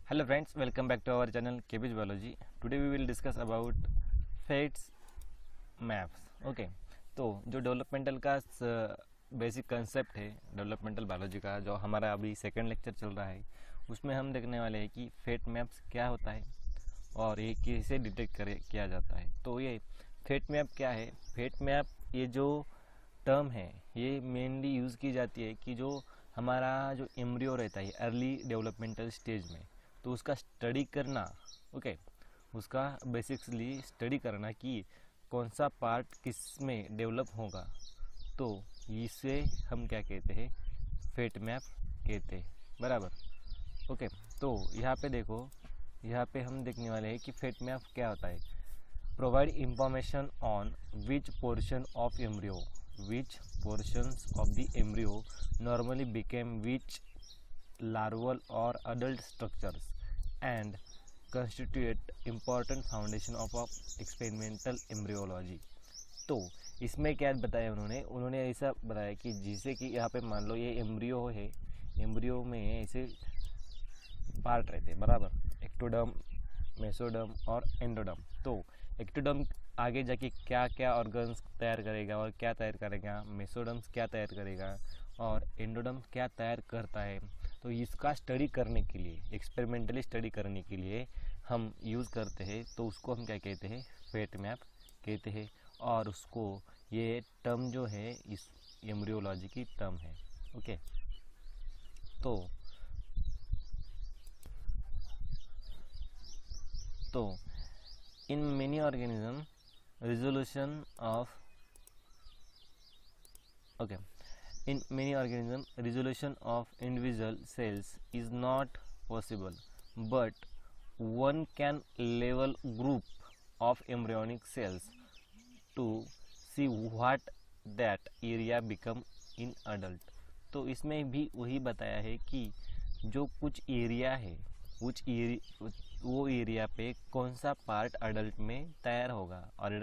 Hello friends, welcome back to our channel KBH Biology. Today we will discuss about fates maps. Okay, तो जो developmental का basic concept है developmental biology का, जो हमारा अभी सेकंड लेक्चर चल रहा है, उसमें हम देखने वाले हैं कि फेट मैप्स क्या होता है और ये कैसे डिटेक्ट किया जाता है. तो ये फेट मैप क्या है? फेट मैप ये जो टर्म है ये मेनली यूज़ की जाती है कि जो हमारा जो एम्ब्रियो रहता है अर्ली डेवलपमेंटल स्टेज में, तो उसका स्टडी करना. ओके, उसका बेसिकली स्टडी करना कि कौन सा पार्ट किस में डेवलप होगा. तो इसे हम क्या कहते हैं? फेट मैप कहते हैं. बराबर. ओके, तो यहाँ पे देखो, यहाँ पे हम देखने वाले हैं कि फेट मैप क्या होता है. Provide information on which portion of embryo of the embryo normally became which larval or adult structures and constitute important foundation of experimental embryology. तो इसमें क्या बताया उन्होंने ऐसा बताया कि जिसे कि यहाँ पे मान लो ये एम्ब्रियो है, एम्ब्रियो में ऐसे पार्ट रहते हैं. बराबर. एक्टोडर्म, मेसोडर्म और एंडोडर्म. तो एक्टोडर्म आगे जाके क्या क्या ऑर्गन्स तैयार करेगा और क्या तैयार करेगा, मेसोडर्म्स क्या तैयार करेगा और एंडोडर्म क्या तैयार करता है. तो इसका स्टडी करने के लिए, एक्सपेरिमेंटली स्टडी करने के लिए हम यूज़ करते हैं. तो उसको हम क्या कहते हैं? फेट मैप कहते हैं. और उसको ये टर्म जो है इस एम्ब्रियोलॉजी की टर्म है. ओके, तो in many organisms resolution of okay in many organisms resolution of individual cells is not possible, but one can level group of embryonic cells to see what that area become in adult. तो इसमें भी वही बताया है कि जो कुछ area है वो एरिया पे कौन सा पार्ट अडल्ट में तैयार होगा और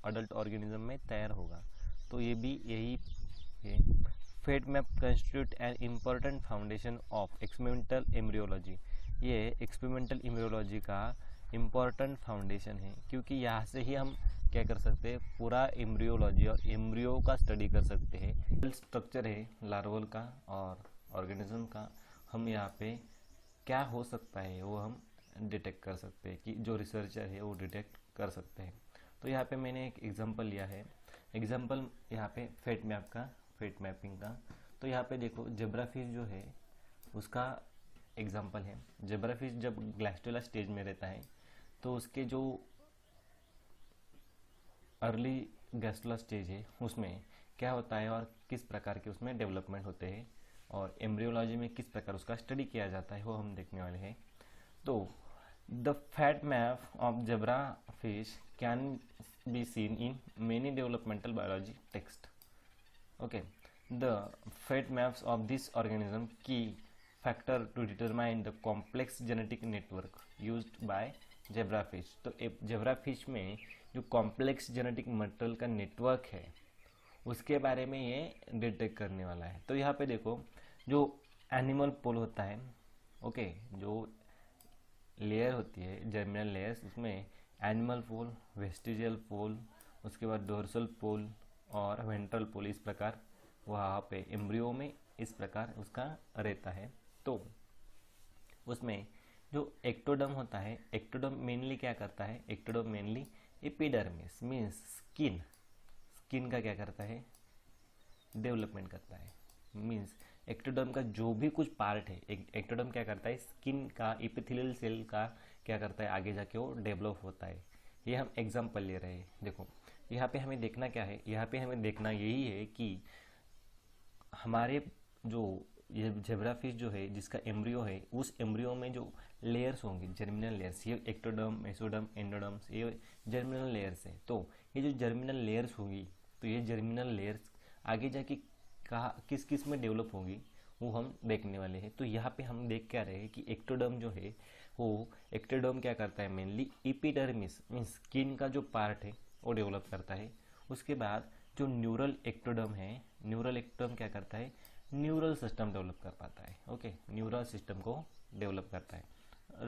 अडल्ट ऑर्गेनिज्म में तैयार होगा. तो ये भी यही है. Fate map constitute an important foundation of experimental embryology. ये एक्सपेरिमेंटल एम्ब्रियोलॉजी का इम्पोर्टेंट फाउंडेशन है, क्योंकि यहाँ से ही हम क्या कर सकते हैं? पूरा एम्ब्रियोलॉजी और एम्ब्रियो का स्टडी कर सकते हैं. स्ट्रक्चर है लार्वल का और ऑर्गेनिज्म का, हम यहाँ पे क्या हो सकता है वो हम डिटेक्ट कर सकते हैं, कि जो रिसर्चर है वो डिटेक्ट कर सकते हैं. तो यहाँ पे मैंने एक एग्जांपल लिया है. एग्जांपल यहाँ पे फेट मैपिंग का. तो यहाँ पे देखो, जेब्राफिश जो है उसका एग्जांपल है. जेब्राफिश जब ग्लास्टुला स्टेज में रहता है तो उसके जो अर्ली गैस्टुला स्टेज है उसमें क्या होता है और किस प्रकार के उसमें डेवलपमेंट होते हैं और एम्ब्रियोलॉजी में किस प्रकार उसका स्टडी किया जाता है वो हम देखने वाले हैं. तो the fate map of zebra fish can be seen in many developmental biology texts. Okay, the fate maps of this organism key factor to determine the complex genetic network used by zebra fish. तो zebra fish में जो complex genetic material का network है उसके बारे में ये detect करने वाला है. तो यहाँ पे देखो, जो एनिमल पोल होता है, ओके, जो लेयर होती है जर्मिनल लेयर्स, उसमें एनिमल पोल, वेस्टिजियल पोल, उसके बाद डोर्सल पोल और वेंट्रल पोल, इस प्रकार वहाँ पे एम्ब्रियो में इस प्रकार उसका रहता है. तो उसमें जो एक्टोडर्म होता है, एक्टोडर्म मेनली क्या करता है? Ectoderm mainly epidermis means skin का क्या करता है? डेवलपमेंट करता है. मीन्स एक्टोडर्म का जो भी कुछ पार्ट है, एक्टोडर्म क्या करता है? स्किन का एपिथेलियल सेल का क्या करता है? आगे जाके वो डेवलप होता है. ये हम एग्जांपल ले रहे हैं. देखो, यहाँ पे हमें देखना क्या है? यहाँ पे हमें देखना यही है कि हमारे जो ये जेब्रा फिश जो है जिसका एम्ब्रियो है, उस एम्ब्रियो में जो लेयर्स होंगे, जर्मिनल लेयर्स, ये एक्टोडर्म, मेसोडर्म, एंडोडर्म्स, ये जर्मिनल लेयर्स है. तो ये जो जर्मिनल लेयर्स होगी, तो ये जर्मिनल लेयर्स आगे जाके कहाँ किस किस में डेवलप होगी वो हम देखने वाले हैं. तो यहाँ पे हम देख क्या रहे हैं कि एक्टोडर्म जो है वो एक्टोडर्म क्या करता है? मेनली एपिडर्मिस मीन्स स्किन का जो पार्ट है वो डेवलप करता है. उसके बाद जो न्यूरल एक्टोडर्म है, न्यूरल एक्टोडर्म क्या करता है? न्यूरल सिस्टम डेवलप कर पाता है. ओके, न्यूरल सिस्टम को डेवलप करता है.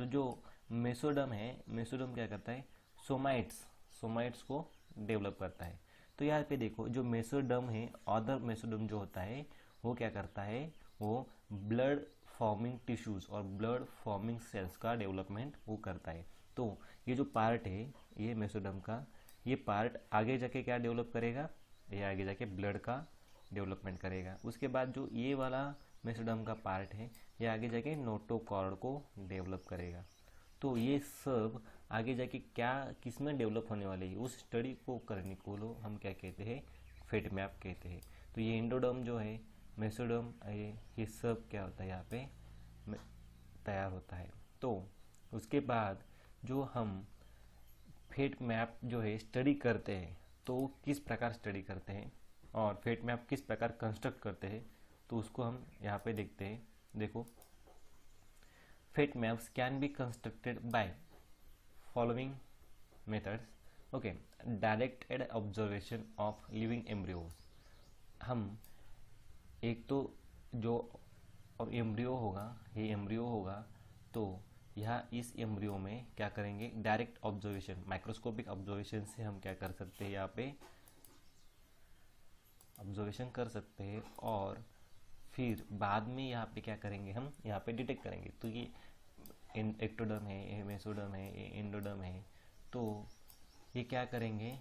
जो मेसोडर्म है, मेसोडर्म क्या करता है, सोमाइट्स को डेवलप करता है। तो यहाँ पे देखो जो मेसोडर्म है, अदर मेसोडर्म जो होता है वो क्या करता है, वो ब्लड फॉर्मिंग टिश्यूज और ब्लड फॉर्मिंग सेल्स का डेवलपमेंट वो करता है। तो ये जो पार्ट है ये मेसोडर्म का, ये पार्ट आगे जाके क्या डेवलप करेगा, ये आगे जाके ब्लड का डेवलपमेंट करेगा। उसके बाद जो ये वाला मेसोडर्म का पार्ट है ये आगे जाके नोटोकॉर्ड को डेवलप करेगा। तो ये सब आगे जाके क्या किस में डेवलप होने वाले है उस स्टडी को करने को हम क्या कहते हैं, फेट मैप कहते हैं। तो ये एंडोडर्म जो है, मेसोडर्म, ये सब क्या होता है यहाँ पे तैयार होता है। तो उसके बाद जो हम फेट मैप जो है स्टडी करते हैं, तो किस प्रकार स्टडी करते हैं और फेट मैप किस प्रकार कंस्ट्रक्ट करते हैं, तो उसको हम यहाँ पे देखते हैं। देखो, fate maps can be constructed by following methods. Okay, directed observation of living embryos. हम एक तो जो एम्ब्रियो होगा, ये एम्ब्रियो होगा, तो यहाँ इस एम्ब्रियो में क्या करेंगे, डायरेक्ट ऑब्जर्वेशन, माइक्रोस्कोपिक ऑब्जर्वेशन से हम क्या कर सकते हैं, यहाँ पे ऑब्जर्वेशन कर सकते हैं। और फिर बाद में यहाँ पे क्या करेंगे, हम यहाँ पे डिटेक्ट करेंगे। तो ये एक्टोडर्म है, ये मेसोडर्म है, ये एंडोडर्म है, तो ये क्या करेंगे,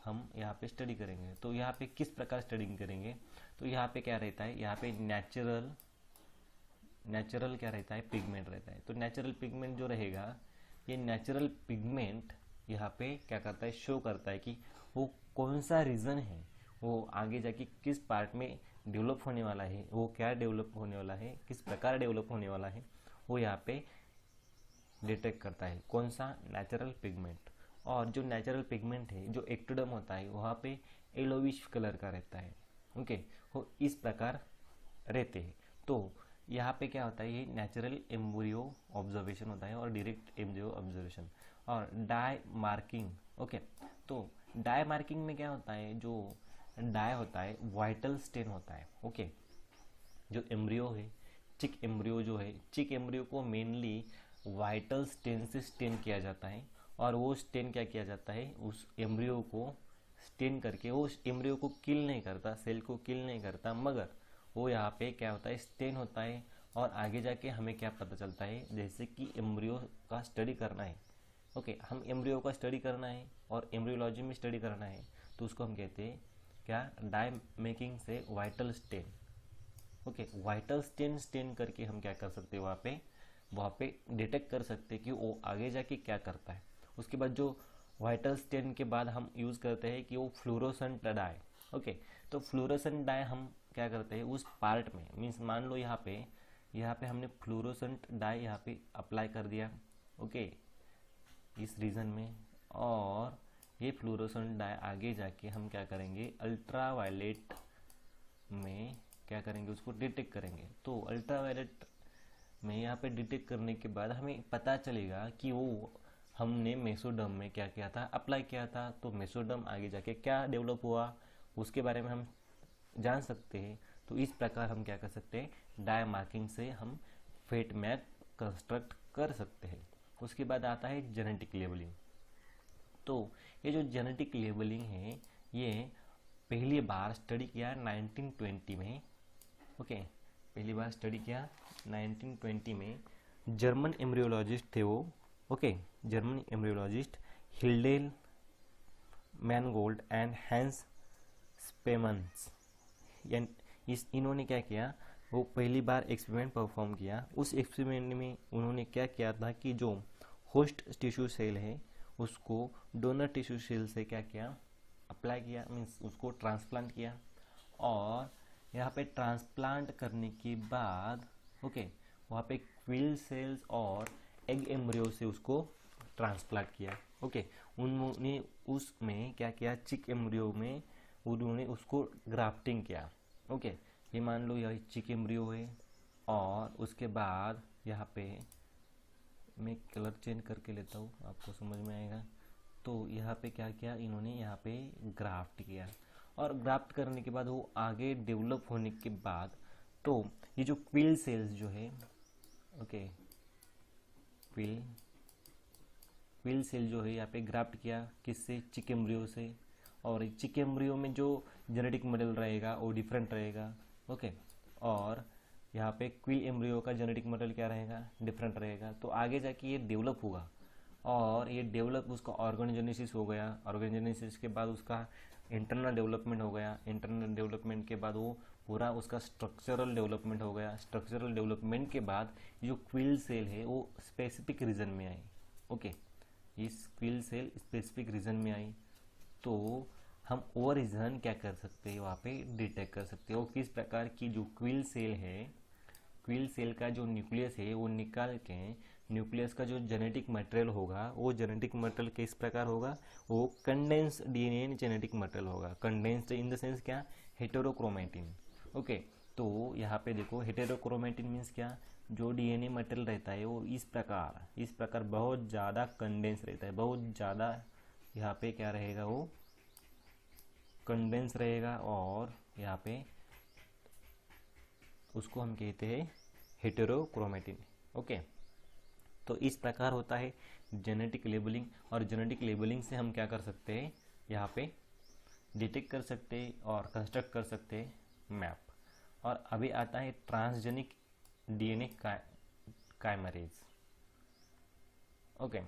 हम यहाँ पे स्टडी करेंगे। तो यहाँ पे किस प्रकार स्टडी करेंगे, तो यहाँ पे क्या रहता है, यहाँ पे नेचुरल क्या रहता है, पिगमेंट रहता है। तो नेचुरल पिगमेंट जो रहेगा, ये नेचुरल पिगमेंट यहाँ पे क्या करता है, शो करता है कि वो कौन सा रीजन है, वो आगे जाके किस पार्ट में डेवलप होने वाला है, वो क्या डेवलप होने वाला है, किस प्रकार डेवलप होने वाला है, वो यहाँ पे डिटेक्ट करता है। कौन सा, नेचुरल पिगमेंट। और जो नेचुरल पिगमेंट है जो एक्टोडर्म होता है वहाँ पे येलोविश कलर का रहता है। ओके, वो इस प्रकार रहते हैं। तो यहाँ पे क्या होता है, ये नेचुरल एम्ब्रियो ऑब्जर्वेशन होता है और डायरेक्ट एम्ब्रियो ऑब्जर्वेशन। और डाई मार्किंग। ओके, तो डाई मार्किंग में क्या होता है, जो डाई होता है वाइटल स्टेन होता है। ओके, जो एम्ब्रियो है, चिक एम्ब्रियो जो है, चिक एम्ब्रियो को मेनली वाइटल स्टेन से स्टेन किया जाता है। और वो स्टेन क्या किया जाता है, उस एम्ब्रियो को स्टेन करके, वो एम्ब्रियो को किल नहीं करता, सेल को किल नहीं करता, मगर वो यहाँ पे क्या होता है, स्टेन होता है। और आगे जाके हमें क्या पता चलता है, जैसे कि एम्ब्रियो का स्टडी करना है। ओके, हम एम्ब्रियो का स्टडी करना है और एम्ब्रियोलॉजी में स्टडी करना है, तो उसको हम कहते हैं क्या, डाई मेकिंग से vital stain. Okay, vital stain करके हम क्या कर सकते हैं, वहाँ पे डिटेक्ट कर सकते हैं कि वो आगे जाके क्या करता है। उसके बाद जो वाइटल स्टेन के बाद हम यूज़ करते हैं कि वो फ्लोरोसेंट डाई। ओके, तो फ्लोरोसेंट डाई हम क्या करते हैं उस पार्ट में, मीन्स मान लो यहाँ पे हमने फ्लोरोसेंट डाई यहाँ पे अप्लाई कर दिया। ओके, इस रीजन में, और ये फ्लोरोसेंट डाई आगे जाके हम क्या करेंगे, अल्ट्रा वायलेट में क्या करेंगे, उसको डिटेक्ट करेंगे। तो अल्ट्रा वायलेट में यहाँ पे डिटेक्ट करने के बाद हमें पता चलेगा कि वो हमने मेसोडर्म में क्या किया था, अप्लाई किया था। तो मेसोडर्म आगे जाके क्या डेवलप हुआ उसके बारे में हम जान सकते हैं। तो इस प्रकार हम क्या कर सकते हैं, डाई मार्किंग से हम फेट मैप कंस्ट्रक्ट कर सकते हैं। उसके बाद आता है जेनेटिक लेबलिंग। तो ये जो जेनेटिक लेबलिंग है, ये पहली बार स्टडी किया 1920 में। ओके, पहली बार स्टडी किया 1920 में। जर्मन एम्ब्रियोलॉजिस्ट थे वो। Okay, German embryologist Hilde Mangold and Hans Spemann's, इन्होंने क्या किया, वो पहली बार एक्सपेरिमेंट परफॉर्म किया। उस एक्सपेरिमेंट में उन्होंने क्या किया था कि जो होस्ट टिश्यू सेल है उसको डोनर टिश्यू सेल से क्या किया, अप्लाई किया, मीन्स उसको ट्रांसप्लांट किया। और यहाँ पे ट्रांसप्लांट करने के बाद ओके, वहाँ पे क्विल सेल्स और एग एम्ब्रियो से उसको ट्रांसप्लांट किया। ओके, उन्होंने उसमें क्या किया, चिक एम्ब्रियो में उन्होंने उसको ग्राफ्टिंग किया। ओके, ये मान लो यह चिक एम्ब्रियो है, और उसके बाद यहाँ पे मैं कलर चेंज करके लेता हूँ, आपको समझ में आएगा। तो यहाँ पे क्या किया इन्होंने, यहाँ पे ग्राफ्ट किया। और ग्राफ्ट करने के बाद वो आगे डेवलप होने के बाद, तो ये जो क्विल सेल्स जो है, ओके, क्विल क्विल सेल जो है यहाँ पे ग्राफ्ट किया किससे, चिक एम्ब्रियो से। और चिक एम्ब्रियो में जो जेनेटिक मॉडल रहेगा वो डिफरेंट रहेगा, ओके। और यहाँ पे क्विल एम्ब्रियो का जेनेटिक मॉडल क्या रहेगा, डिफरेंट रहेगा। तो आगे जाके ये डेवलप होगा, और ये डेवलप उसका ऑर्गेनोजेनेसिस हो गया, ऑर्गेनोजेनेसिस के बाद उसका इंटरनल डेवलपमेंट हो गया, इंटरनल डेवलपमेंट के बाद वो पूरा उसका स्ट्रक्चरल डेवलपमेंट हो गया, स्ट्रक्चरल डेवलपमेंट के बाद जो क्विल सेल है वो स्पेसिफिक रीजन में आई, ओके। इस क्विल सेल स्पेसिफिक रीजन में आई तो हम वो रीजन क्या कर सकते हैं, वहाँ पे डिटेक्ट कर सकते हैं। वो किस प्रकार की जो क्विल सेल है, क्विल सेल का जो न्यूक्लियस है वो निकाल के न्यूक्लियस का जो जेनेटिक मटेरियल होगा वो जेनेटिक मटेरियल किस प्रकार होगा, वो कंडेंस्ड डीएनए जेनेटिक मटेरियल होगा। कंडेंस्ड इन द सेंस क्या, हेटेरोक्रोमेटिन, ओके। तो यहाँ पे देखो हेटेरोक्रोमेटिन मीन्स क्या, जो डीएनए मटेरियल रहता है वो इस प्रकार बहुत ज़्यादा कंडेंस रहता है, बहुत ज़्यादा यहाँ पे क्या रहेगा, वो कंडेंस रहेगा। और यहाँ पे उसको हम कहते हैं हेटेरोक्रोमेटिन, ओके। तो इस प्रकार होता है जेनेटिक लेबलिंग। और जेनेटिक लेबलिंग से हम क्या कर सकते हैं, यहाँ पे डिटेक्ट कर सकते हैं और कंस्ट्रक्ट कर सकते हैं मैप। और अभी आता है ट्रांसजेनिक डीएनए काइमरेज, ओके।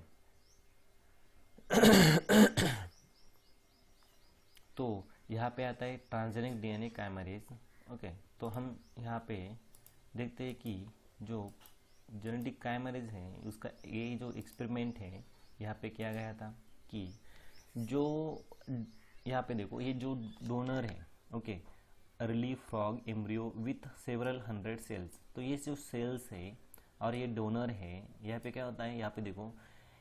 तो यहाँ पे आता है ट्रांसजेनिक डीएनए काइमरेज, ओके। तो हम यहाँ पे देखते हैं कि जो जेनेटिक काइमरेज है उसका ये जो एक्सपेरिमेंट है यहाँ पे किया गया था कि जो यहाँ पे देखो ये जो डोनर है, okay, early frog embryo with several 100 cells. तो ये जो सेल्स है और ये डोनर है, यहाँ पे क्या होता है, यहाँ पे देखो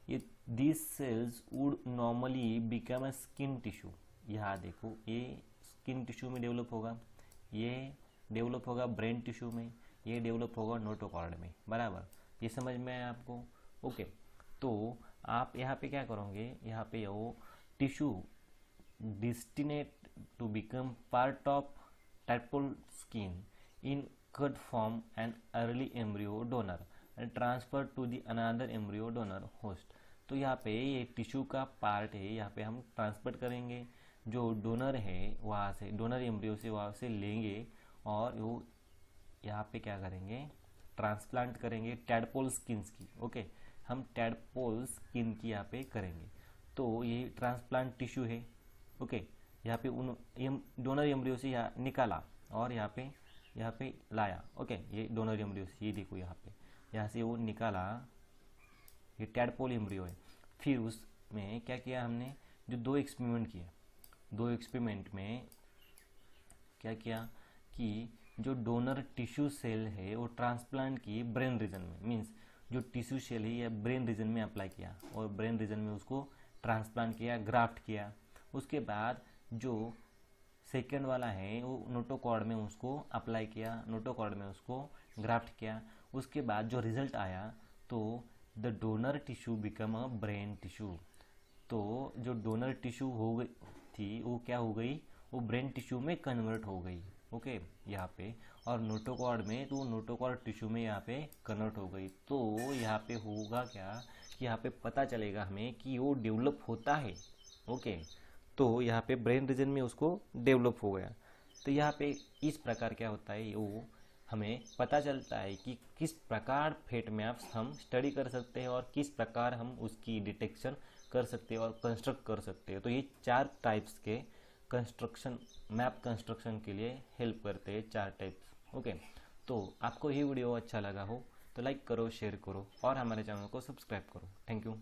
ये this cells would normally become a skin tissue. यहाँ देखो ये स्किन टिश्यू में डेवलप होगा, ये डेवलप होगा ब्रेन टिश्यू में, ये डेवलप होगा नोटोकॉर्ड में, बराबर। ये समझ में आया आपको, ओके। तो आप यहाँ पे क्या करोगे, यहाँ पे वो tissue destined to become part of tadpole skin in cut from an early embryo donor and transferred to the another embryo donor host। तो यहाँ पे ये टिश्यू का पार्ट है, यहाँ पे हम ट्रांसफर करेंगे, जो डोनर है वहाँ से, डोनर एम्ब्रियो से वहाँ से लेंगे और वो यहाँ पे क्या करेंगे, ट्रांसप्लांट करेंगे टैडपोल स्किन्स की, ओके। हम टैडपोल स्किन की यहाँ पे करेंगे। तो ये ट्रांसप्लांट टिश्यू है, ओके। यहाँ पे उन डोनर एम्ब्रियो से यहाँ निकाला और यहाँ पे लाया, ओके। ये डोनर एम्ब्रियो से, ये देखो यहाँ से वो निकाला, ये टैडपोल एम्ब्रियो है। फिर उसमें क्या किया हमने, जो 2 एक्सपेरिमेंट किया, 2 एक्सपेरिमेंट में क्या किया कि जो डोनर टिश्यू सेल है वो ट्रांसप्लांट की ब्रेन रीजन में, मीन्स जो टिश्यू सेल है या ब्रेन रीजन में अप्लाई किया और ब्रेन रीजन में उसको ट्रांसप्लांट किया, ग्राफ्ट किया। उसके बाद जो सेकेंड वाला है वो नोटोकॉर्ड में उसको अप्लाई किया, नोटोकॉर्ड में उसको ग्राफ्ट किया। उसके बाद जो रिजल्ट आया तो the donor tissue become a brain tissue. तो जो डोनर टिश्यू हो गई थी वो क्या हो गई, वो ब्रेन टिश्यू में कन्वर्ट हो गई, ओके, यहाँ पे। और नोटोकॉर्ड में तो नोटोकॉर्ड टिश्यू में यहाँ पे कन्वर्ट हो गई। तो यहाँ पे होगा क्या कि यहाँ पे पता चलेगा हमें कि वो डेवलप होता है, ओके। तो यहाँ पे ब्रेन रीजन में उसको डेवलप हो गया। तो यहाँ पे इस प्रकार क्या होता है, वो हमें पता चलता है कि किस प्रकार फेट मैप्स हम स्टडी कर सकते हैं और किस प्रकार हम उसकी डिटेक्शन कर सकते हैं और कंस्ट्रक्ट कर सकते हैं। तो ये 4 टाइप्स के कंस्ट्रक्शन, मैप कंस्ट्रक्शन के लिए हेल्प करते हैं, 4 टाइप्स, ओके। तो आपको ये वीडियो अच्छा लगा हो तो लाइक करो, शेयर करो और हमारे चैनल को सब्सक्राइब करो। Thank you.